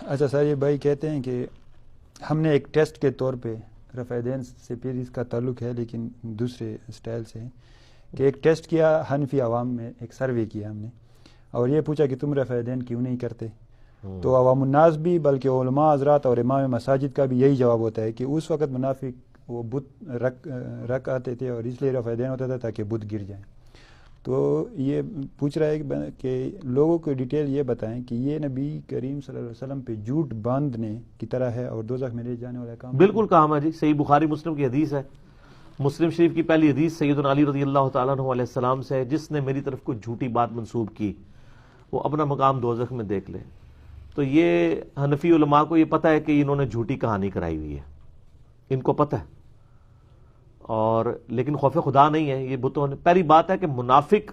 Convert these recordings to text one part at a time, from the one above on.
اچھا سر، یہ بھائی کہتے ہیں کہ ہم نے ایک ٹیسٹ کے طور پہ رفع دین سے پھر اس کا تعلق ہے لیکن دوسرے اسٹائل سے، کہ ایک ٹیسٹ کیا حنفی عوام میں، ایک سروے کیا ہم نے اور یہ پوچھا کہ تم رفع دین کیوں نہیں کرتے، تو عوام الناس بھی بلکہ علماء حضرات اور امام مساجد کا بھی یہی جواب ہوتا ہے کہ اس وقت منافق وہ بت رکھ آتے تھے اور اس لیے رفع دین ہوتا تھا تاکہ بت گر جائیں۔ تو یہ پوچھ رہا ہے کہ لوگوں کو ڈیٹیل یہ بتائیں کہ یہ نبی کریم صلی اللہ علیہ وسلم پہ جھوٹ باندھنے کی طرح ہے اور دوزخ میں لے جانے والا کام۔ بالکل کہا جی، صحیح بخاری مسلم کی حدیث ہے، مسلم شریف کی پہلی حدیث سیدنا علی رضی اللہ تعالیٰ عنہ علیہ السلام سے ہے، جس نے میری طرف کوئی جھوٹی بات منسوب کی وہ اپنا مقام دوزخ میں دیکھ لے۔ تو یہ حنفی علماء کو یہ پتہ ہے کہ انہوں نے جھوٹی کہانی کرائی ہوئی ہے، ان کو پتہ ہے، اور لیکن خوف خدا نہیں ہے یہ بتوں نے۔ پہلی بات ہے کہ منافق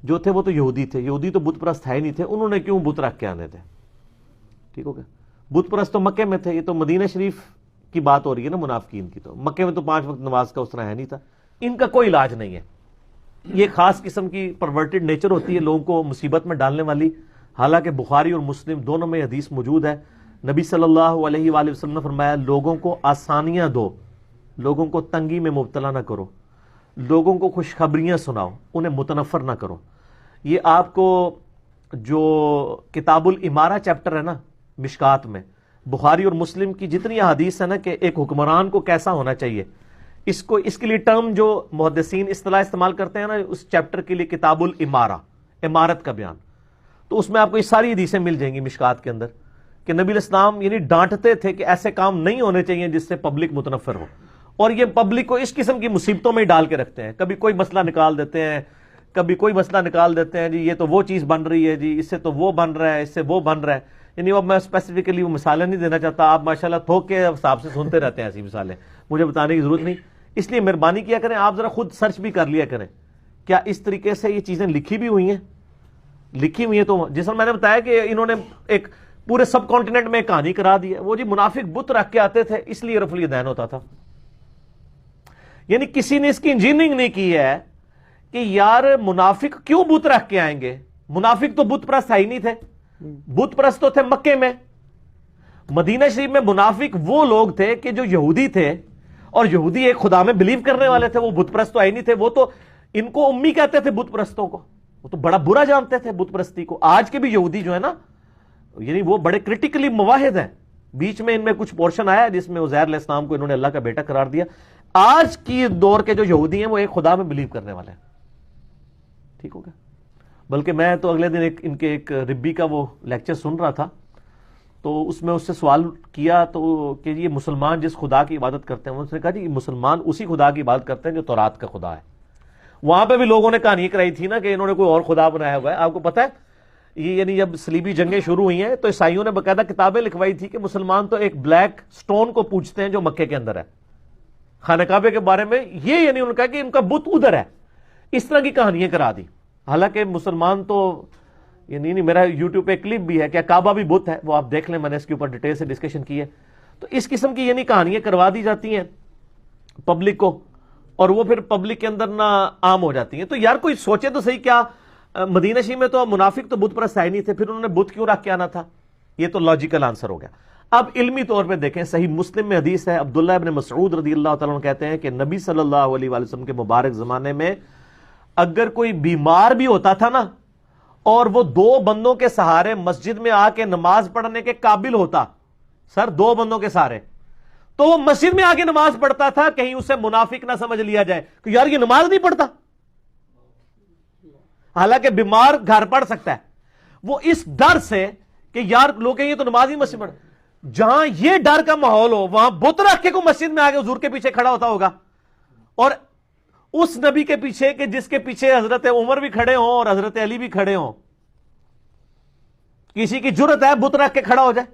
جو تھے وہ تو یہودی تھے، یہودی تو بت پرست ہے ہی نہیں تھے، انہوں نے کیوں بت رکھ کے آنے تھے؟ ٹھیک ہو گیا، بت پرست تو مکے میں تھے، یہ تو مدینہ شریف کی بات ہو رہی ہے نا منافقین کی، تو مکے میں تو 5 وقت نماز کا اس طرح ہے نہیں تھا، ان کا کوئی علاج نہیں ہے۔ یہ خاص قسم کی پرورٹڈ نیچر ہوتی ہے لوگوں کو مصیبت میں ڈالنے والی، حالانکہ بخاری اور مسلم دونوں میں حدیث موجود ہے۔ نبی صلی اللہ علیہ وآلہ وسلم نے فرمایا لوگوں کو آسانیاں دو، لوگوں کو تنگی میں مبتلا نہ کرو، لوگوں کو خوشخبریاں سناؤ، انہیں متنفر نہ کرو۔ یہ آپ کو جو کتاب الامارہ چیپٹر ہے نا مشکات میں، بخاری اور مسلم کی جتنی حدیث ہے نا کہ ایک حکمران کو کیسا ہونا چاہیے، اس کے لیے ٹرم جو محدثین اصطلاح استعمال کرتے ہیں نا اس چیپٹر کے لیے کتاب الامارہ، امارت کا بیان، تو اس میں آپ کو یہ ساری حدیثیں مل جائیں گی مشکات کے اندر کہ نبی علیہ السلام یعنی ڈانٹتے تھے کہ ایسے کام نہیں ہونے چاہیے جس سے پبلک متنفر ہو، اور یہ پبلک کو اس قسم کی مصیبتوں میں ڈال کے رکھتے ہیں، کبھی کوئی مسئلہ نکال دیتے ہیں، کبھی کوئی مسئلہ نکال دیتے ہیں، جی یہ تو وہ چیز بن رہی ہے، جی اس سے تو وہ بن رہا ہے، اس سے وہ بن رہا ہے، یعنی اب میں اسپیسیفکلی وہ مثالیں نہیں دینا چاہتا، آپ ماشاءاللہ تھوک کے حساب سے سنتے رہتے ہیں ایسی مثالیں، مجھے بتانے کی ضرورت نہیں، اس لیے مہربانی کیا کریں آپ ذرا خود سرچ بھی کر لیا کریں کیا اس طریقے سے یہ چیزیں لکھی بھی ہوئی ہیں، لکھی ہوئی ہیں تو جس میں نے بتایا کہ انہوں نے ایک پورے سب کانٹیننٹ میں کہانی کرا دی ہے، وہ جی منافق بت رکھ کے آتے تھے اس لیے رفع الیدین ہوتا تھا، یعنی کسی نے اس کی انجینئرنگ نہیں کی ہے کہ یار منافق کیوں بت رکھ کے آئیں گے، منافق تو بت پرست ہی نہیں تھے، بت پرست تو تھے مکے میں، مدینہ شریف میں منافق وہ لوگ تھے کہ جو یہودی تھے، اور یہودی ایک خدا میں بلیو کرنے والے تھے، وہ بت پرست تو ہی نہیں تھے، وہ تو ان کو امی کہتے تھے بت پرستوں کو، وہ تو بڑا برا جانتے تھے بت پرستی کو۔ آج کے بھی یہودی جو ہے نا یعنی وہ بڑے کرٹیکلی مواحد ہیں، بیچ میں ان میں کچھ پورشن آیا جس میں عزیر علیہ السلام کو انہوں نے اللہ کا بیٹا قرار دیا۔ آج کی دور کے جو یہودی ہیں وہ ایک خدا میں بلیو کرنے والے ہیں، ٹھیک ہو گیا۔ بلکہ میں تو اگلے دن ان کے ایک ربی کا وہ لیکچر سن رہا تھا، تو اس میں اس سے سوال کیا تو کہ یہ مسلمان جس خدا کی عبادت کرتے ہیں، اس نے کہا جی مسلمان اسی خدا کی عبادت کرتے ہیں جو تورات کا خدا ہے۔ وہاں پہ بھی لوگوں نے کہانی کرائی تھی نا کہ انہوں نے کوئی اور خدا بنایا ہوا ہے۔ آپ کو پتہ ہے یہ یعنی جب صلیبی جنگیں شروع ہوئی ہیں تو عیسائیوں نے باقاعدہ کتابیں لکھوائی تھی کہ مسلمان تو ایک بلیک سٹون کو پوجتے ہیں جو مکے کے اندر ہے، خانہ کعبے کے بارے میں یہ یعنی انہوں نے کہا کہ ان کا بت ادھر ہے، اس طرح کی کہانیاں کرا دی۔ حالانکہ مسلمان تو یعنی میرا یوٹیوب پہ کلپ بھی ہے کہ کعبہ بھی بت ہے، وہ آپ دیکھ لیں، میں نے اس کے اوپر ڈیٹیل سے ڈسکشن کی ہے۔ تو اس قسم کی یعنی کہانیاں کروا دی جاتی ہیں پبلک کو، اور وہ پھر پبلک کے اندر نہ عام ہو جاتی ہیں۔ تو یار کوئی سوچے تو صحیح، کیا مدینہ شریف میں تو منافق تو بت پرست ہی نہیں تھے، پھر انہوں نے بت کیوں رکھ کے آنا تھا؟ یہ تو لاجیکل آنسر ہو گیا۔ اب علمی طور پہ دیکھیں، صحیح مسلم میں حدیث ہے، عبداللہ ابن مسعود رضی اللہ تعالیٰ عنہ کہتے ہیں کہ نبی صلی اللہ علیہ وآلہ وسلم کے مبارک زمانے میں اگر کوئی بیمار بھی ہوتا تھا نا اور وہ 2 بندوں کے سہارے مسجد میں آ کے نماز پڑھنے کے قابل ہوتا، سر 2 بندوں کے سہارے، تو وہ مسجد میں آ کے نماز پڑھتا تھا، کہیں اسے منافق نہ سمجھ لیا جائے کہ یار یہ نماز نہیں پڑھتا، حالانکہ بیمار گھر پڑھ سکتا ہے۔ وہ اس ڈر سے کہ یار لوگ کہیں یہ تو نماز ہی مسجد پڑھ، جہاں یہ ڈر کا ماحول ہو وہاں بت رکھ کے کوئی مسجد میں آ کے حضور کے پیچھے کھڑا ہوتا ہوگا، اور اس نبی کے پیچھے کہ جس کے پیچھے حضرت عمر بھی کھڑے ہوں اور حضرت علی بھی کھڑے ہوں، کسی کی جرت ہے بت رکھ کے کھڑا ہو جائے؟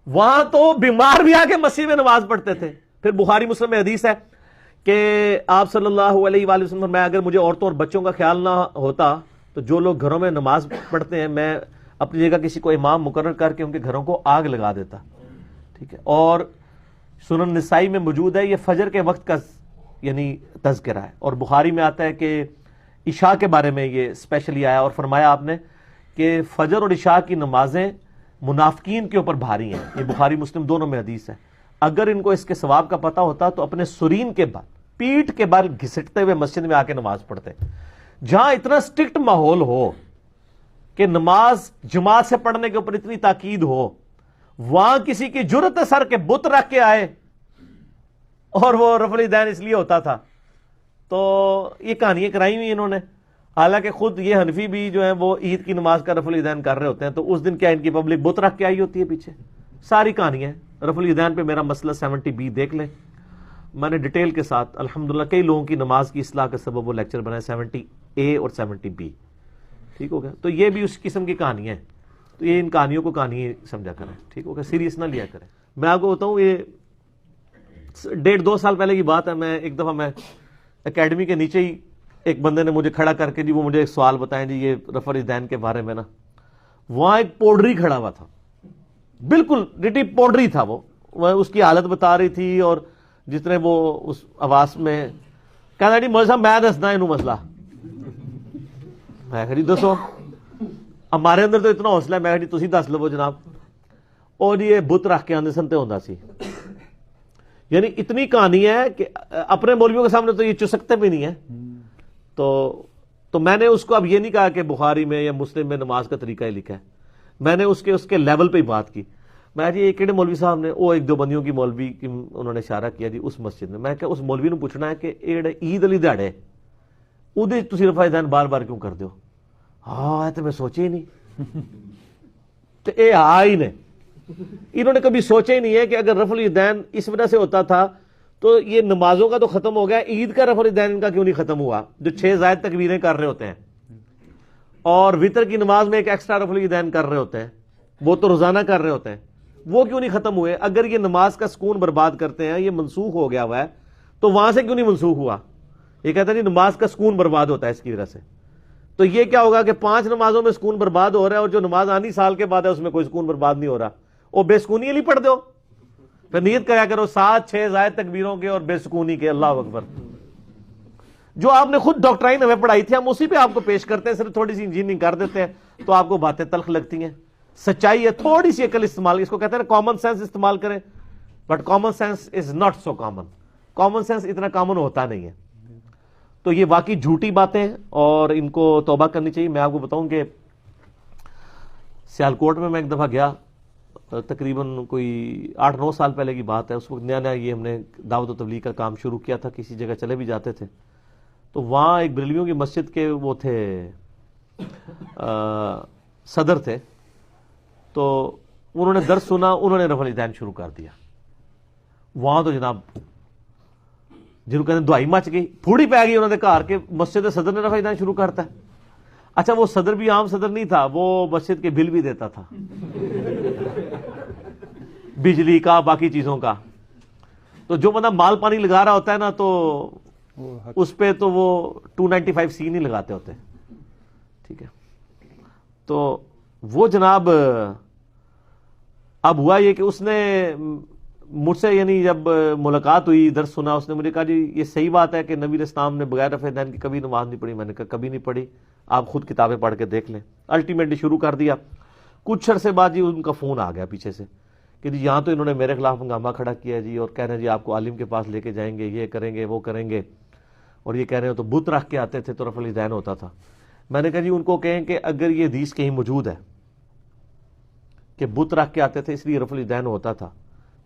وہاں تو بیمار بھی آ کے مسجد میں نماز پڑھتے تھے۔ پھر بخاری مسلم میں حدیث ہے کہ آپ صلی اللہ علیہ وآلہ وسلم فرمایا اگر مجھے عورتوں اور بچوں کا خیال نہ ہوتا تو جو لوگ گھروں میں نماز پڑھتے ہیں میں اپنی جگہ کسی کو امام مقرر کر کے ان کے گھروں کو آگ لگا دیتا، ٹھیک ہے۔ اور سنن نسائی میں موجود ہے، یہ فجر کے وقت کا یعنی تذکرہ ہے، اور بخاری میں آتا ہے کہ عشاء کے بارے میں یہ اسپیشلی آیا اور فرمایا آپ نے کہ فجر اور عشاء کی نمازیں منافقین کے اوپر بھاری ہیں. یہ بخاری مسلم دونوں میں حدیث ہے. اگر ان کو اس کے ثواب کا پتہ ہوتا تو اپنے سرین کے بال, پیٹھ کے بال گھسٹتے ہوئے مسجد میں آ کے نماز پڑھتے. جہاں اتنا سٹرکٹ ماحول ہو کہ نماز جماعت سے پڑھنے کے اوپر اتنی تاکید ہو, وہاں کسی کی جرت ہے سر کے بت رکھ کے آئے, اور وہ رفع الیدین اس لیے ہوتا تھا. تو یہ کہانیاں کرائی ہوئی انہوں نے. حالانکہ خود یہ حنفی بھی جو ہیں وہ عید کی نماز کا رفع الیدین کر رہے ہوتے ہیں, تو اس دن کیا ان کی پبلک بت رکھ کے آئی ہوتی ہے پیچھے. ساری کہانیاں رفع الیدین پہ میرا مسئلہ 70B دیکھ لیں, میں نے ڈیٹیل کے ساتھ الحمدللہ کئی لوگوں کی نماز کی اصلاح کا سبب وہ لیکچر بنائے 70A اور 70B. ٹھیک ہو گیا. تو یہ بھی اس قسم کی کہانیاں ہیں. تو یہ ان کہانیوں کو کہانی سمجھا کریں. ٹھیک ہو گیا, سیریس نہ لیا کریں. میں آپ کو بتاؤں, یہ 1.5-2 سال پہلے کی بات ہے. میں ایک دفعہ میں اکیڈمی کے نیچے ہی ایک بندے نے مجھے کھڑا کر کے جی وہ مجھے ایک سوال بتائیں جی یہ رفع الیدین کے بارے میں نا. وہاں ایک پوڈری کھڑا ہوا تھا, بالکل ڈٹی پوڈری تھا. وہ اس کی حالت بتا رہی تھی, اور جس طرح وہ اس آواز میں کہنا جی مولوی صاحب میں دسنا یہ مسئلہ. میں کہا جی دسو. ہمارے اندر تو اتنا حوصلہ ہے, میں کہا جی تسی دس لو جناب. اور یہ بت رکھ کے آندے سنتے ہوتا سی. یعنی اتنی کہانی ہے کہ اپنے مولویوں کے سامنے تو یہ چسکتے بھی نہیں ہے. تو میں نے اس کو اب یہ نہیں کہا کہ بخاری میں یا مسلم میں نماز کا طریقہ ہی لکھا ہے. میں نے اس کے لیول پہ ہی بات کی. میں جی ایک مولوی صاحب نے وہ ایک دو بندیوں کی مولوی کی انہوں نے اشارہ کیا جی اس مسجد میں. میں کہ اس مولوی نے پوچھنا ہے کہ عید علی دہاڑے ادھر تسی رفع الیدین بار بار کیوں کر دیو؟ ہاں تو میں سوچے ہی نہیں. تو اے ہی نے انہوں نے کبھی سوچا ہی نہیں ہے کہ اگر رفع الیدین اس وجہ سے ہوتا تھا تو یہ نمازوں کا تو ختم ہو گیا, عید کا رفع الیدین کا کیوں نہیں ختم ہوا جو 6 زائد تکبیریں کر رہے ہوتے ہیں, اور وطر کی نماز میں ایک ایکسٹرا رفع الیدین کر رہے ہوتے ہیں, وہ تو روزانہ کر رہے ہوتے ہیں, وہ کیوں نہیں ختم ہوئے؟ اگر یہ نماز کا سکون برباد کرتے ہیں, یہ منسوخ ہو گیا ہوا ہے, تو وہاں سے کیوں نہیں منسوخ ہوا؟ یہ کہتا ہے نماز کا سکون برباد ہوتا ہے اس کی وجہ سے. تو یہ کیا ہوگا کہ 5 نمازوں میں سکون برباد ہو رہا ہے, اور جو نماز آنی سال کے بعد ہے اس میں کوئی سکون برباد نہیں ہو رہا. وہ بے سکونی نہیں پڑھ دو, پھر نیت کرا کرو 7-6 زائد تکبیروں کے اور بے سکونی کے. اللہ اکبر. جو آپ نے خود ڈاکٹرائن ہمیں پڑھائی تھی ہم اسی پہ آپ کو پیش کرتے ہیں, صرف تھوڑی سی انجینئرنگ کر دیتے ہیں تو آپ کو باتیں تلخ لگتی ہیں. سچائی ہے, تھوڑی سی عقل استعمال, اس کو کہتے ہیں کامن سینس استعمال کریں, but common sense is not so common. Common sense اتنا کامن ہوتا نہیں ہے. تو یہ واقعی جھوٹی باتیں اور ان کو توبہ کرنی چاہیے. میں آپ کو بتاؤں کہ سیالکوٹ میں ایک دفعہ گیا, تقریباً کوئی 8-9 سال پہلے کی بات ہے. اس وقت نیا یہ ہم نے دعوت و تبلیغ کا کام شروع کیا تھا, کسی جگہ چلے بھی جاتے تھے. تو وہاں ایک بریلویوں کی مسجد کے وہ تھے صدر تھے, تو انہوں نے درس سنا, انہوں نے رفع الیدین شروع کر دیا. وہاں تو جناب جنہوں کہتے ہیں دعائی مچ گئی, پھوڑی پی گئی انہوں نے کہا کہ مسجد صدر نے رفع الیدین شروع کرتا ہے. اچھا وہ صدر بھی عام صدر نہیں تھا, وہ مسجد کے بل بھی دیتا تھا, بجلی کا باقی چیزوں کا. تو جو بندہ مال پانی لگا رہا ہوتا ہے نا, تو اس پہ تو وہ 295C نہیں لگاتے ہوتے. ٹھیک ہے. تو وہ جناب اب ہوا یہ کہ اس نے مجھ سے یعنی جب ملاقات ہوئی, درس سنا, اس نے مجھے کہا جی یہ صحیح بات ہے کہ نبی علیہ السلام نے بغیر رفع الیدین کی کبھی نماز نہیں پڑھی. میں نے کہا کبھی نہیں پڑھی, آپ خود کتابیں پڑھ کے دیکھ لیں. الٹیمیٹلی شروع کر دیا. کچھ عرصے بعد جی ان کا فون آ گیا پیچھے سے کہ جی یہاں تو انہوں نے میرے خلاف ہنگامہ کھڑا کیا جی, اور کہہ رہے ہیں جی آپ کو عالم کے پاس لے کے جائیں گے, یہ کریں گے وہ کریں گے, اور یہ کہہ رہے ہیں تو بت رکھ کے آتے تھے تو رفع الیدین ہوتا تھا. میں نے کہا جی ان کو کہیں کہ اگر یہ حدیث کہیں موجود ہے کہ بت رکھ کے آتے تھے اس لیے رفع الیدین ہوتا تھا,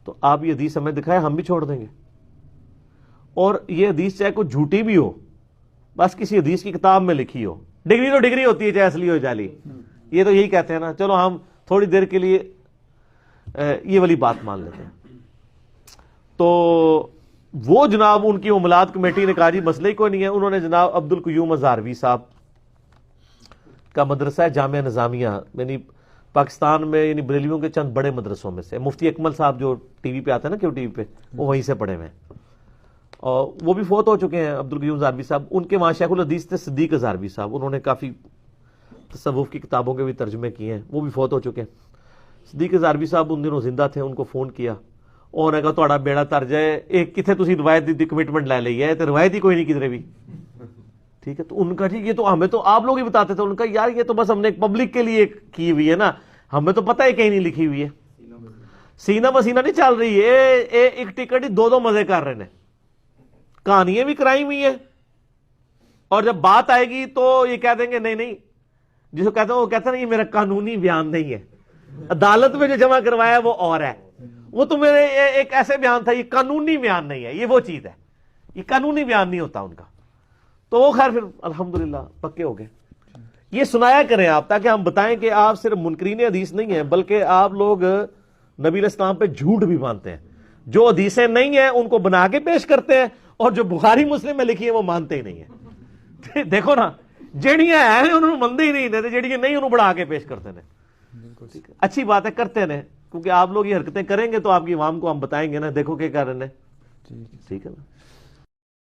تو آپ یہ حدیث ہمیں دکھائے, ہم بھی چھوڑ دیں گے. اور یہ حدیث چاہے کوئی جھوٹی بھی ہو, بس کسی حدیث کی کتاب میں لکھی ہو, ڈگری تو ڈگری ہوتی ہے چاہے اصلی ہو جعلی. یہ تو یہی کہتے ہیں نا, چلو ہم تھوڑی دیر کے لیے یہ والی بات مان لیتے ہیں. تو وہ جناب ان کی املاط کمیٹی نے کہا جی مسئلہ ہی کوئی نہیں ہے. انہوں نے جناب عبد القیوم ہزاروی صاحب کا مدرسہ ہے جامعہ نظامیہ, یعنی پاکستان میں یعنی بریلویوں کے چند بڑے مدرسوں میں سے. مفتی اکمل صاحب جو ٹی وی پہ آتے ہیں نا, کیوں ٹی وی پہ, وہ وہیں سے پڑھے ہوئے ہیں, اور وہ بھی فوت ہو چکے ہیں. عبد القیوم ہزاروی صاحب, ان کے وہاں شیخ الحدیث تھے صدیق ہزاروی صاحب, انہوں نے کافی تصوف کی کتابوں کے بھی ترجمے کیے ہیں, وہ بھی فوت ہو چکے ہیں. صدیق ہزاروی صاحب ان دنوں زندہ تھے, ان کو فون کیا, اور نے کہا تہاڈا بیڑا تر جائے, ایک کتنے تسی روایت دی کمٹمنٹ لے لی ہے, تو روایت ہی کوئی نہیں کدھر بھی. ٹھیک ہے. تو ان کا جی یہ تو ہمیں تو آپ لوگ ہی بتاتے تھے. ان کا یار یہ تو بس ہم نے ایک پبلک کے لیے کی ہوئی ہے نا, ہمیں تو پتہ ہے کہیں نہیں لکھی ہوئی ہے, سینہ مسینہ نہیں چل رہی ہے, ایک ٹکٹ ہی دو مزے کر رہے ہیں, کہانیاں بھی کرائی ہوئی ہیں, اور جب بات آئے گی تو یہ کہہ دیں گے نہیں, جس کو کہتے ہیں وہ کہتے ہیں یہ میرا قانونی بیان نہیں ہے, عدالت میں جو جمع کروایا وہ اور ہے, وہ تو میرے ایک ایسے بیان تھا, یہ قانونی بیان نہیں ہے, یہ وہ چیز ہے, یہ قانونی بیان نہیں ہوتا ان کا. تو وہ خیر پھر الحمدللہ پکے ہو گئے. یہ سنایا کریں آپ, تاکہ ہم بتائیں کہ آپ صرف منکرین حدیث نہیں ہیں, بلکہ آپ لوگ نبی علیہ السلام پہ جھوٹ بھی مانتے ہیں. جو حدیثیں نہیں ہیں ان کو بنا کے پیش کرتے ہیں, اور جو بخاری مسلم میں لکھی ہیں وہ مانتے ہی نہیں ہیں. دیکھو نا, جیڑیاں ہیں انہوں نے مندے ہی نہیں, جیڑیاں نہیں انہوں بڑھا کے پیش کرتے ہیں. اچھی بات ہے, کرتے رہیں, کیونکہ آپ لوگ یہ حرکتیں کریں گے تو آپ کی عوام کو ہم بتائیں گے نا, دیکھو کیا کر رہے ہیں. ٹھیک ہے نا.